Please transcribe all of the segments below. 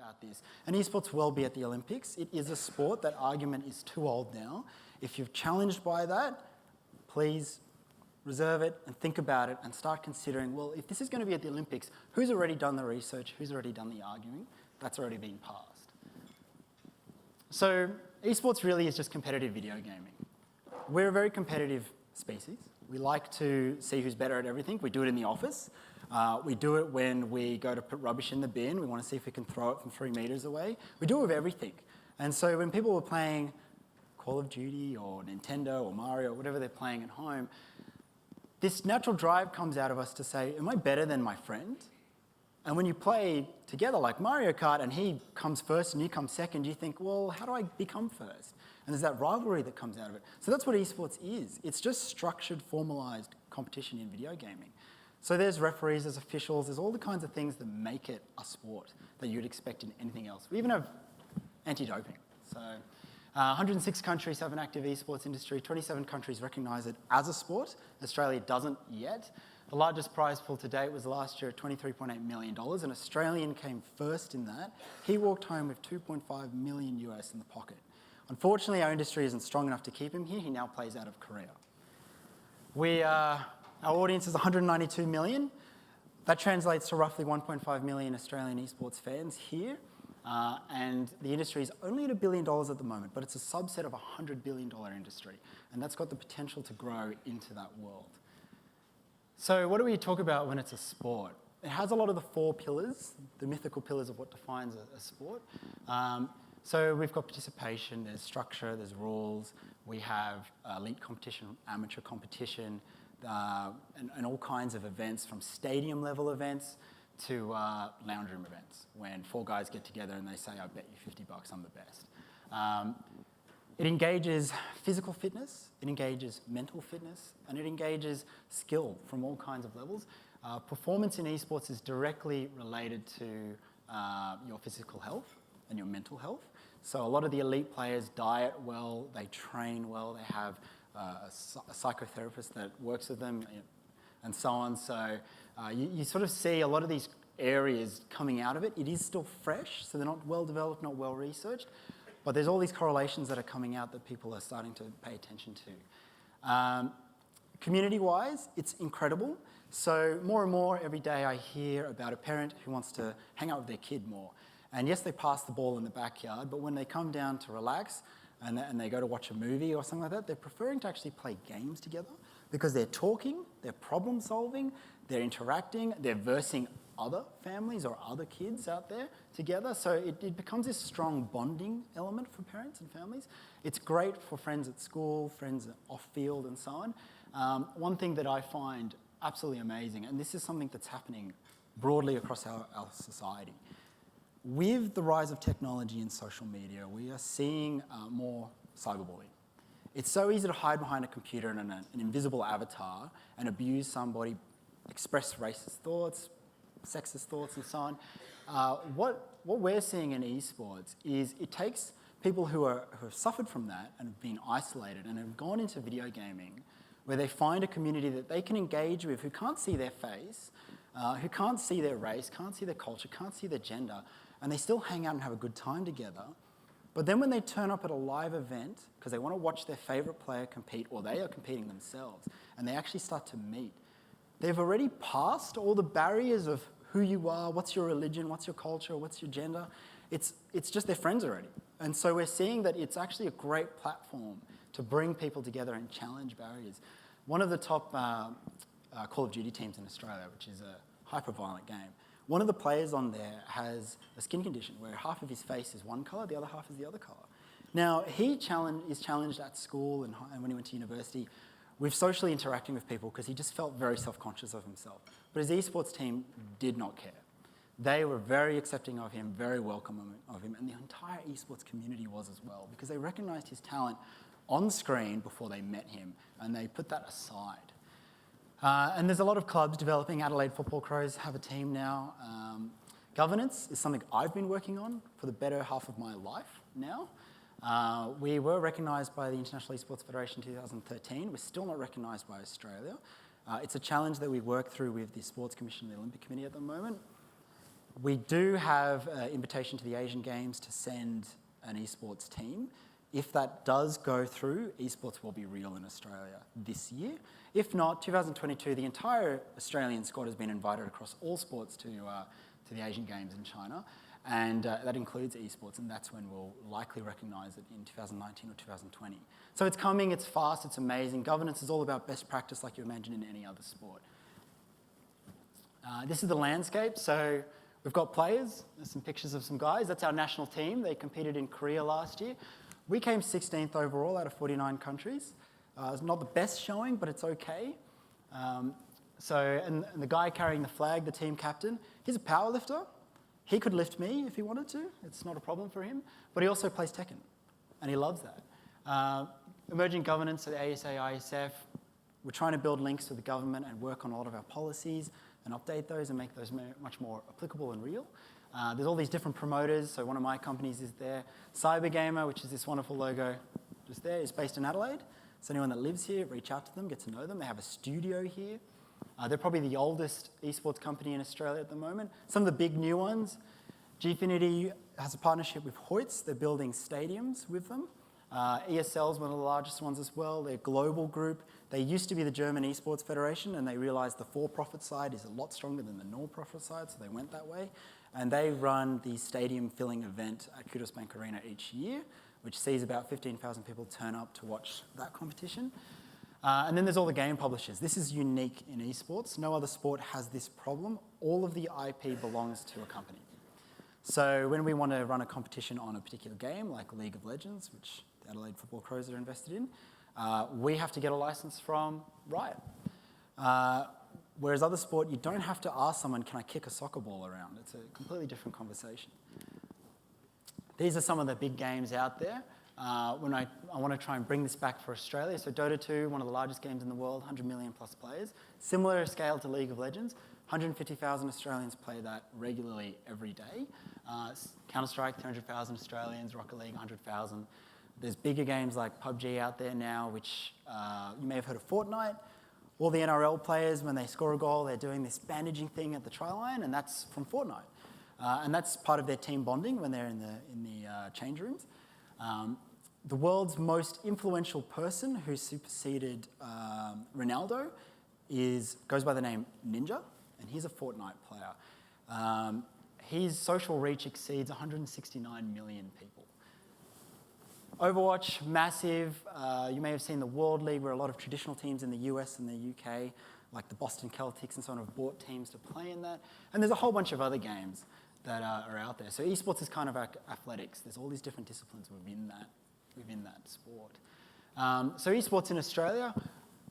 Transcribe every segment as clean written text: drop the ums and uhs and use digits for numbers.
about this. And esports will be at the Olympics. It is a sport. That argument is too old now. If you're challenged by that, please reserve it and think about it and start considering, well, if this is going to be at the Olympics, who's already done the research? Who's already done the arguing? That's already been passed. So esports really is just competitive video gaming. We're a very competitive species. We like to see who's better at everything. We do it in the office. We do it when we go to put rubbish in the bin. We want to see if we can throw it from 3 meters away. We do it with everything. And so when people were playing Call of Duty or Nintendo or Mario or whatever they're playing at home, this natural drive comes out of us to say, am I better than my friend? And when you play together like Mario Kart and he comes first and you come second, you think, well, how do I become first? And there's that rivalry that comes out of it. So that's what esports is. It's just structured, formalized competition in video gaming. So there's referees, there's officials, there's all the kinds of things that make it a sport that you'd expect in anything else. We even have anti-doping. So 106 countries have an active esports industry. 27 countries recognise it as a sport. Australia doesn't yet. The largest prize pool to date was last year at $23.8 million. An Australian came first in that. He walked home with $2.5 million US in the pocket. Unfortunately, our industry isn't strong enough to keep him here. He now plays out of Korea. Our audience is 192 million. That translates to roughly 1.5 million Australian esports fans here. And the industry is only at $1 billion at the moment, but it's a subset of a $100 billion industry. And that's got the potential to grow into that world. So what do we talk about when it's a sport? It has a lot of the 4 pillars, the mythical pillars of what defines a sport. So we've got participation, there's structure, there's rules. We have elite competition, amateur competition, and all kinds of events, from stadium level events to lounge room events, when 4 guys get together and they say, I bet you $50 I'm the best. It engages physical fitness, it engages mental fitness, and it engages skill from all kinds of levels. Performance in esports is directly related to your physical health and your mental health. So a lot of the elite players diet well, they train well, they have a psychotherapist that works with them, and so on. So you sort of see a lot of these areas coming out of it. It is still fresh, so they're not well developed, not well researched, but there's all these correlations that are coming out that people are starting to pay attention to. Community-wise, it's incredible. So more and more every day I hear about a parent who wants to hang out with their kid more. And yes, they pass the ball in the backyard, but when they come down to relax and they go to watch a movie or something like that, they're preferring to actually play games together because they're talking, they're problem solving, they're interacting, they're versing other families or other kids out there together. So it becomes this strong bonding element for parents and families. It's great for friends at school, friends off field and so on. One thing that I find absolutely amazing, and this is something that's happening broadly across our society, with the rise of technology and social media, we are seeing more cyberbullying. It's so easy to hide behind a computer and an invisible avatar and abuse somebody, express racist thoughts, sexist thoughts, and so on. What we're seeing in esports is it takes people who have suffered from that and have been isolated and have gone into video gaming, where they find a community that they can engage with, who can't see their face, who can't see their race, can't see their culture, can't see their gender, and they still hang out and have a good time together. But then when they turn up at a live event, because they want to watch their favourite player compete, or they are competing themselves, and they actually start to meet, they've already passed all the barriers of who you are, what's your religion, what's your culture, what's your gender. It's just their friends already. And so we're seeing that it's actually a great platform to bring people together and challenge barriers. One of the top Call of Duty teams in Australia, which is a hyper-violent game, one of the players on there has a skin condition where half of his face is one colour, the other half is the other colour. Now, he is challenged at school and when he went to university with socially interacting with people because he just felt very self-conscious of himself. But his esports team did not care. They were very accepting of him, very welcoming of him, and the entire esports community was as well, because they recognised his talent on screen before they met him, and they put that aside. And there's a lot of clubs developing. Adelaide Football Crows have a team now. Governance is something I've been working on for the better half of my life now. We were recognised by the International Esports Federation in 2013. We're still not recognised by Australia. It's a challenge that we work through with the Sports Commission and the Olympic Committee at the moment. We do have an invitation to the Asian Games to send an esports team. If that does go through, esports will be real in Australia this year. If not, 2022, the entire Australian squad has been invited across all sports to the Asian Games in China, and that includes esports, and that's when we'll likely recognise it in 2019 or 2020. So it's coming, it's fast, it's amazing. Governance is all about best practice like you imagine in any other sport. This is the landscape, so we've got players. There's some pictures of some guys. That's our national team. They competed in Korea last year. We came 16th overall out of 49 countries. It's not the best showing, but it's okay. And the guy carrying the flag, the team captain, he's a powerlifter. He could lift me if he wanted to. It's not a problem for him. But he also plays Tekken, and he loves that. Emerging governance at the ASA, ISF, we're trying to build links to the government and work on a lot of our policies and update those and make those much more applicable and real. There's all these different promoters, so one of my companies is there. Cybergamer, which is this wonderful logo just there, is based in Adelaide. So anyone that lives here, reach out to them, get to know them. They have a studio here. They're probably the oldest esports company in Australia at the moment. Some of the big new ones, Gfinity has a partnership with Hoyts. They're building stadiums with them. ESL is one of the largest ones as well. They're a global group. They used to be the German Esports Federation, and they realized the for-profit side is a lot stronger than the no-profit side, so they went that way. And they run the stadium-filling event at Kudos Bank Arena each year, which sees about 15,000 people turn up to watch that competition. And then there's all the game publishers. This is unique in esports. No other sport has this problem. All of the IP belongs to a company. So when we want to run a competition on a particular game, like League of Legends, which the Adelaide Football Crows are invested in, we have to get a license from Riot. Whereas other sport, you don't have to ask someone, can I kick a soccer ball around? It's a completely different conversation. These are some of the big games out there. When I want to try and bring this back for Australia, so Dota 2, one of the largest games in the world, 100 million plus players. Similar scale to League of Legends, 150,000 Australians play that regularly every day. Counter-Strike, 300,000 Australians, Rocket League, 100,000. There's bigger games like PUBG out there now, which you may have heard of Fortnite. All the NRL players, when they score a goal, they're doing this bandaging thing at the try line, and that's from Fortnite. And that's part of their team bonding when they're in the change rooms. The world's most influential person who superseded Ronaldo goes by the name Ninja, and he's a Fortnite player. His social reach exceeds 169 million people. Overwatch, massive. You may have seen the World League, where a lot of traditional teams in the US and the UK, like the Boston Celtics and so on, have bought teams to play in that. And there's a whole bunch of other games that are out there. So esports is kind of like athletics. There's all these different disciplines within that sport. So esports in Australia,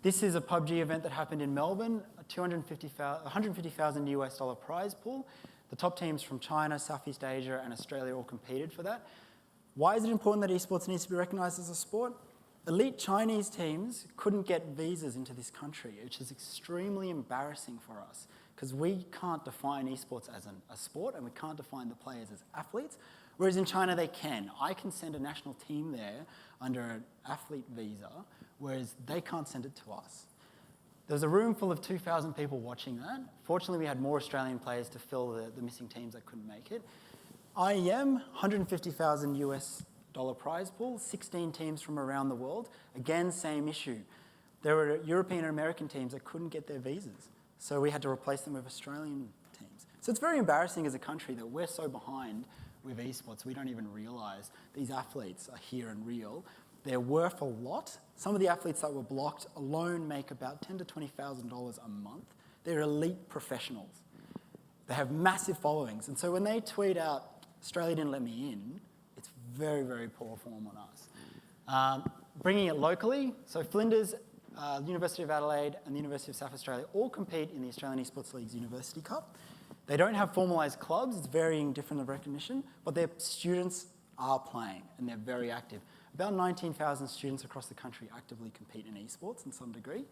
this is a PUBG event that happened in Melbourne, a $150,000 US prize pool. The top teams from China, Southeast Asia, and Australia all competed for that. Why is it important that esports needs to be recognised as a sport? Elite Chinese teams couldn't get visas into this country, which is extremely embarrassing for us, because we can't define esports as a sport, and we can't define the players as athletes, whereas in China they can. I can send a national team there under an athlete visa, whereas they can't send it to us. There was a room full of 2,000 people watching that. Fortunately, we had more Australian players to fill the missing teams that couldn't make it. IEM, $150,000 US prize pool, 16 teams from around the world. Again, same issue. There were European and American teams that couldn't get their visas, so we had to replace them with Australian teams. So it's very embarrassing as a country that we're so behind with esports. We don't even realise these athletes are here and real. They're worth a lot. Some of the athletes that were blocked alone make about $10,000 to $20,000 a month. They're elite professionals. They have massive followings, and so when they tweet out, Australia didn't let me in, it's very, very poor form on us. Bringing it locally, so Flinders, the University of Adelaide and the University of South Australia all compete in the Australian Esports League's University Cup. They don't have formalised clubs, it's varying different of recognition, but their students are playing and they're very active. About 19,000 students across the country actively compete in esports in some degree.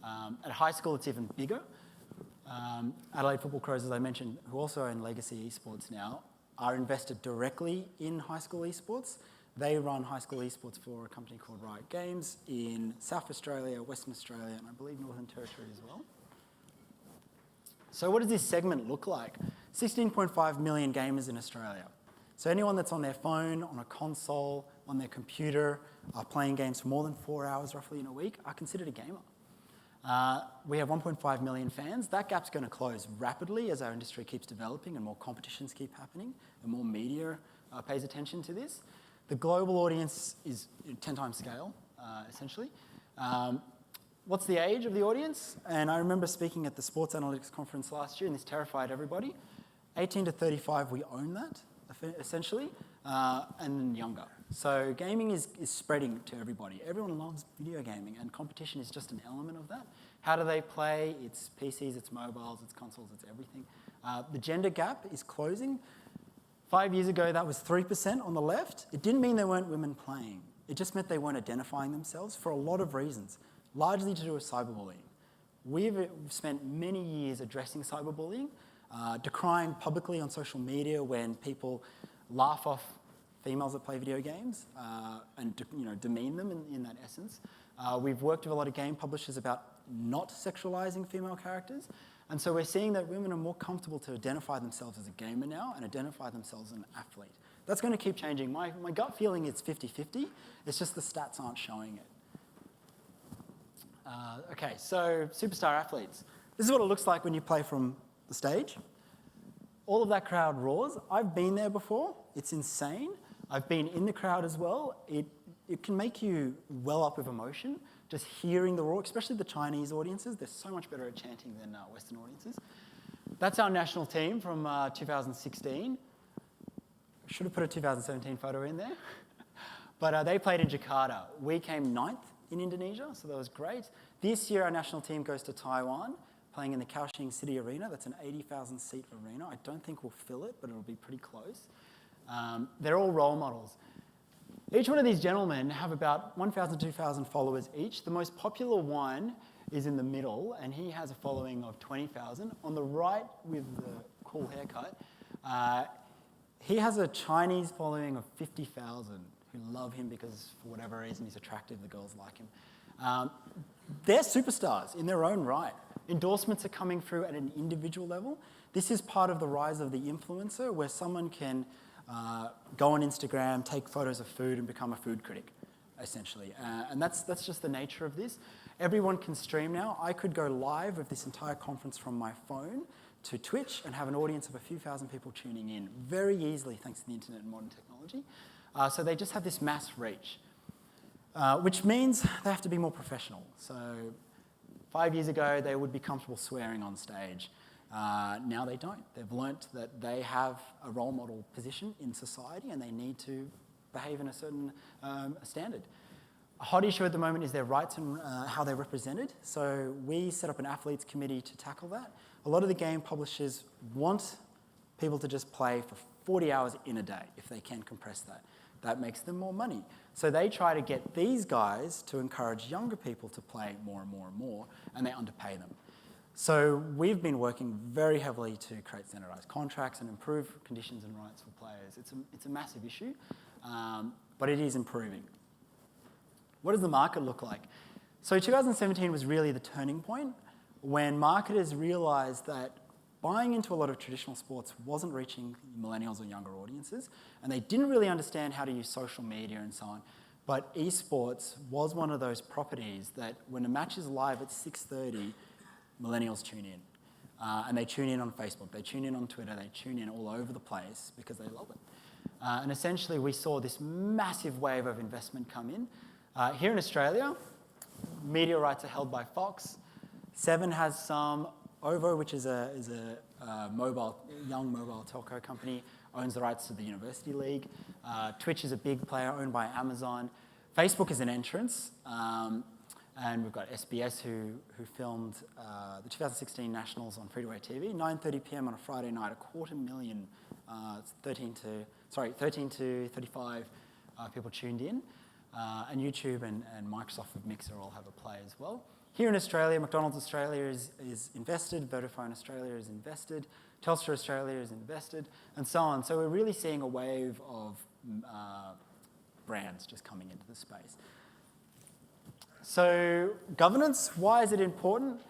At high school, it's even bigger. Adelaide Football Crows, as I mentioned, who also own Legacy Esports now, are invested directly in high school esports. They run high school esports for a company called Riot Games in South Australia, Western Australia, and I believe Northern Territory as well. So what does this segment look like? 16.5 million gamers in Australia. So anyone that's on their phone, on a console, on their computer, playing games for more than 4 hours roughly in a week are considered a gamer. We have 1.5 million fans. That gap's going to close rapidly as our industry keeps developing and more competitions keep happening and more media pays attention to this. The global audience is 10 times scale, essentially. What's the age of the audience? And I remember speaking at the Sports Analytics Conference last year, and this terrified everybody. 18 to 35, we own that, essentially, and then younger. So gaming is spreading to everybody. Everyone loves video gaming, and competition is just an element of that. How do they play? It's PCs, it's mobiles, it's consoles, it's everything. The gender gap is closing. 5 years ago, that was 3% on the left. It didn't mean there weren't women playing. It just meant they weren't identifying themselves for a lot of reasons, largely to do with cyberbullying. We've spent many years addressing cyberbullying, decrying publicly on social media when people laugh off females that play video games and demean them in that essence. We've worked with a lot of game publishers about not sexualizing female characters. And so we're seeing that women are more comfortable to identify themselves as a gamer now and identify themselves as an athlete. That's going to keep changing. My gut feeling is 50-50. It's just the stats aren't showing it. Okay, so superstar athletes. This is what it looks like when you play from the stage. All of that crowd roars. I've been there before. It's insane. I've been in the crowd as well. It can make you well up with emotion, just hearing the roar, especially the Chinese audiences. They're so much better at chanting than Western audiences. That's our national team from 2016. I should have put a 2017 photo in there. But they played in Jakarta. We came 9th in Indonesia, so that was great. This year, our national team goes to Taiwan, playing in the Kaohsiung City Arena. That's an 80,000-seat arena. I don't think we'll fill it, but it'll be pretty close. They're all role models. Each one of these gentlemen have about 1,000, 2,000 followers each. The most popular one is in the middle, and he has a following of 20,000. On the right, with the cool haircut, he has a Chinese following of 50,000 who love him because, for whatever reason, he's attractive. The girls like him. They're superstars in their own right. Endorsements are coming through at an individual level. This is part of the rise of the influencer, where someone can go on Instagram, take photos of food, and become a food critic, essentially. And that's just the nature of this. Everyone can stream now. I could go live with this entire conference from my phone to Twitch and have an audience of a few thousand people tuning in very easily, thanks to the internet and modern technology. So they just have this mass reach, which means they have to be more professional. So 5 years ago, they would be comfortable swearing on stage. Now they don't. They've learnt that they have a role model position in society and they need to behave in a certain standard. A hot issue at the moment is their rights and how they're represented. So we set up an athletes committee to tackle that. A lot of the game publishers want people to just play for 40 hours in a day if they can compress that. That makes them more money. So they try to get these guys to encourage younger people to play more and more and more, and they underpay them. So we've been working very heavily to create standardized contracts and improve conditions and rights for players. It's a massive issue, but it is improving. What does the market look like? So 2017 was really the turning point when marketers realized that buying into a lot of traditional sports wasn't reaching millennials or younger audiences, and they didn't really understand how to use social media and so on. But esports was one of those properties that when a match is live at 6:30, millennials tune in. And they tune in on Facebook, they tune in on Twitter, they tune in all over the place because they love it. And essentially we saw this massive wave of investment come in. Here in Australia, media rights are held by Fox. Seven has some. OVO, which is a young mobile telco company, owns the rights to the University League. Twitch is a big player owned by Amazon. Facebook is an entrance. And we've got SBS who filmed the 2016 Nationals on free-to-air TV, 9:30 p.m. on a Friday night, 250,000, 13 to 35 people tuned in. And YouTube and Microsoft with Mixer all have a play as well. Here in Australia, McDonald's Australia is invested, Vodafone Australia is invested, Telstra Australia is invested, and so on. So we're really seeing a wave of brands just coming into the space. So governance, why is it important?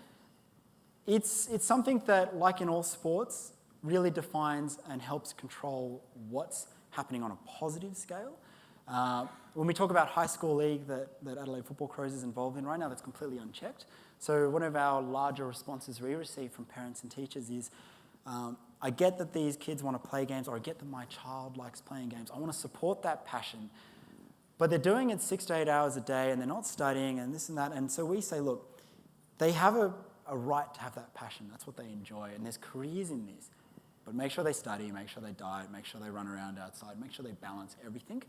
It's something that, like in all sports, really defines and helps control what's happening on a positive scale. When we talk about high school league that Adelaide Football Crows is involved in right now, that's completely unchecked. So one of our larger responses we receive from parents and teachers is, I get that these kids want to play games, or I get that my child likes playing games. I want to support that passion. But they're doing it 6 to 8 hours a day and they're not studying and this and that. And so we say, look, they have a right to have that passion. That's what they enjoy. And there's careers in this. But make sure they study, make sure they diet, make sure they run around outside, make sure they balance everything.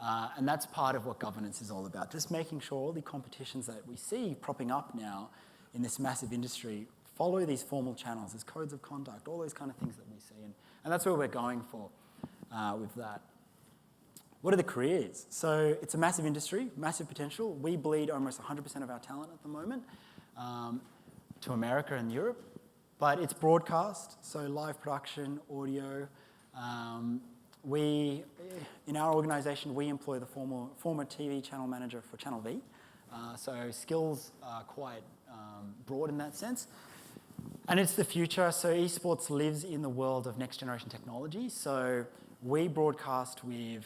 And that's part of what governance is all about. Just making sure all the competitions that we see propping up now in this massive industry follow these formal channels. There's codes of conduct, all those kind of things that we see. And that's where we're going for with that. What are the careers? So it's a massive industry, massive potential. We bleed almost 100% of our talent at the moment to America and Europe. But it's broadcast, so live production, audio. In our organisation, we employ the former TV channel manager for Channel V. So skills are quite broad in that sense. And it's the future, so esports lives in the world of next generation technology. So we broadcast with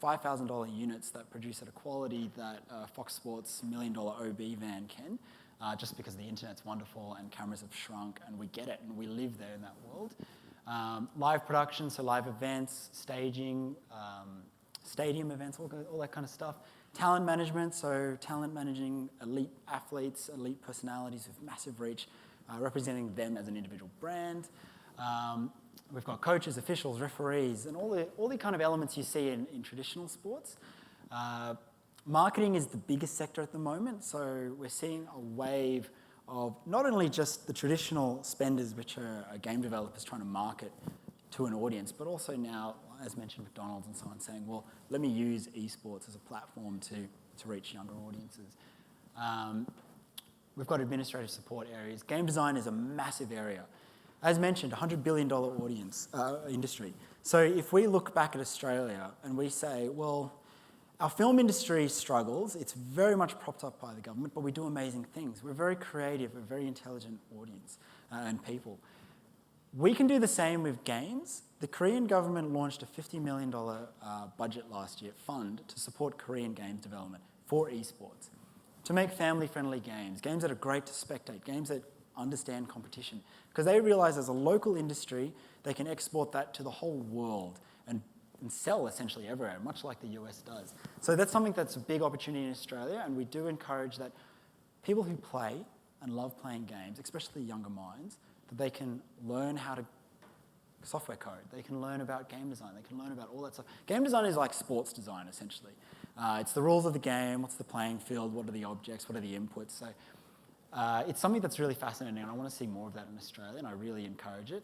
$5,000 units that produce at a quality that Fox Sports' $1 million OB van can, just because the internet's wonderful and cameras have shrunk and we get it and we live there in that world. Live production, so live events, staging, stadium events, all that kind of stuff. Talent management, so talent managing elite athletes, elite personalities with massive reach, representing them as an individual brand. We've got coaches, officials, referees, and all the kind of elements you see in traditional sports. Marketing is the biggest sector at the moment, so we're seeing a wave of not only just the traditional spenders, which are game developers trying to market to an audience, but also now, as mentioned, McDonald's and so on, saying, well, let me use esports as a platform to reach younger audiences. We've got administrative support areas. Game design is a massive area. As mentioned, $100 billion industry. So if we look back at Australia and we say, well, our film industry struggles, it's very much propped up by the government, but we do amazing things. We're very creative, we're a very intelligent audience and people. We can do the same with games. The Korean government launched a $50 million budget last year, fund, to support Korean games development for esports, to make family-friendly games, games that are great to spectate, games that understand competition, because they realize as a local industry, they can export that to the whole world and sell essentially everywhere, much like the US does. So that's something that's a big opportunity in Australia, and we do encourage that people who play and love playing games, especially younger minds, that they can learn how to software code, they can learn about game design, they can learn about all that stuff. Game design is like sports design, essentially. It's the rules of the game, what's the playing field, what are the objects, what are the inputs. So it's something that's really fascinating, and I want to see more of that in Australia, and I really encourage it.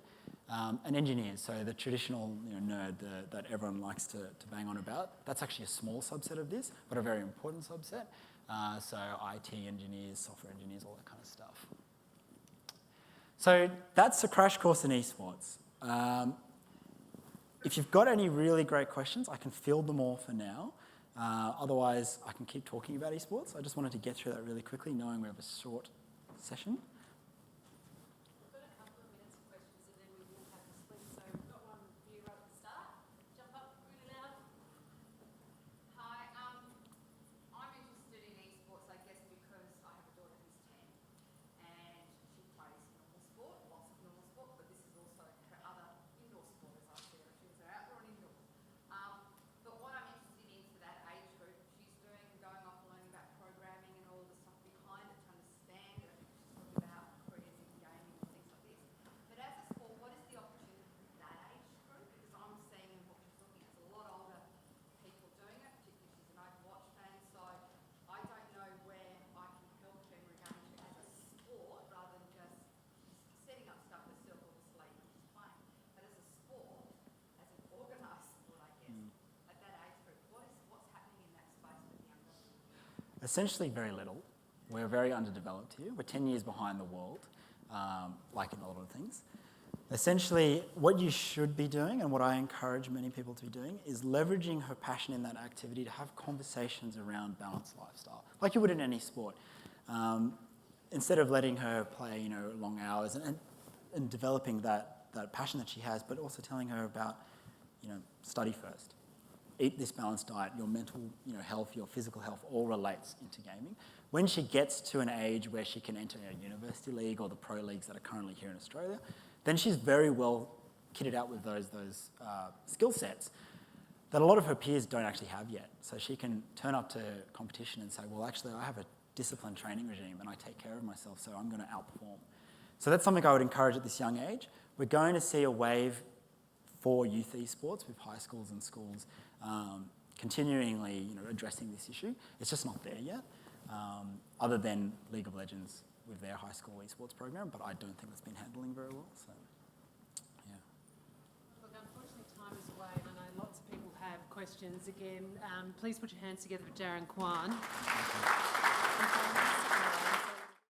And engineers, so the traditional nerd that everyone likes to bang on about, that's actually a small subset of this, but a very important subset. So IT engineers, software engineers, all that kind of stuff. So that's a crash course in esports. If you've got any really great questions, I can field them all for now. Otherwise, I can keep talking about esports. I just wanted to get through that really quickly, knowing we have a short session. Essentially very little. We're very underdeveloped here. We're 10 years behind the world, like in a lot of things. Essentially, what you should be doing, and what I encourage many people to be doing, is leveraging her passion in that activity to have conversations around balanced lifestyle, like you would in any sport. instead of letting her play, you know, long hours and developing that passion that she has, but also telling her about, you know, study first. Eat this balanced diet, your mental, you know, health, your physical health all relates into gaming. When she gets to an age where she can enter a university league or the pro leagues that are currently here in Australia, then she's very well kitted out with those skill sets that a lot of her peers don't actually have yet. So she can turn up to competition and say, well, actually, I have a disciplined training regime and I take care of myself, so I'm going to outperform. So that's something I would encourage at this young age. We're going to see a wave for youth esports with high schools and schools continually, you know, addressing this issue. It's just not there yet, other than League of Legends with their high school esports program, but I don't think it's been handling very well. So, yeah. Look, unfortunately, time is away, and I know lots of people have questions. Again, please put your hands together for Darren Kwan.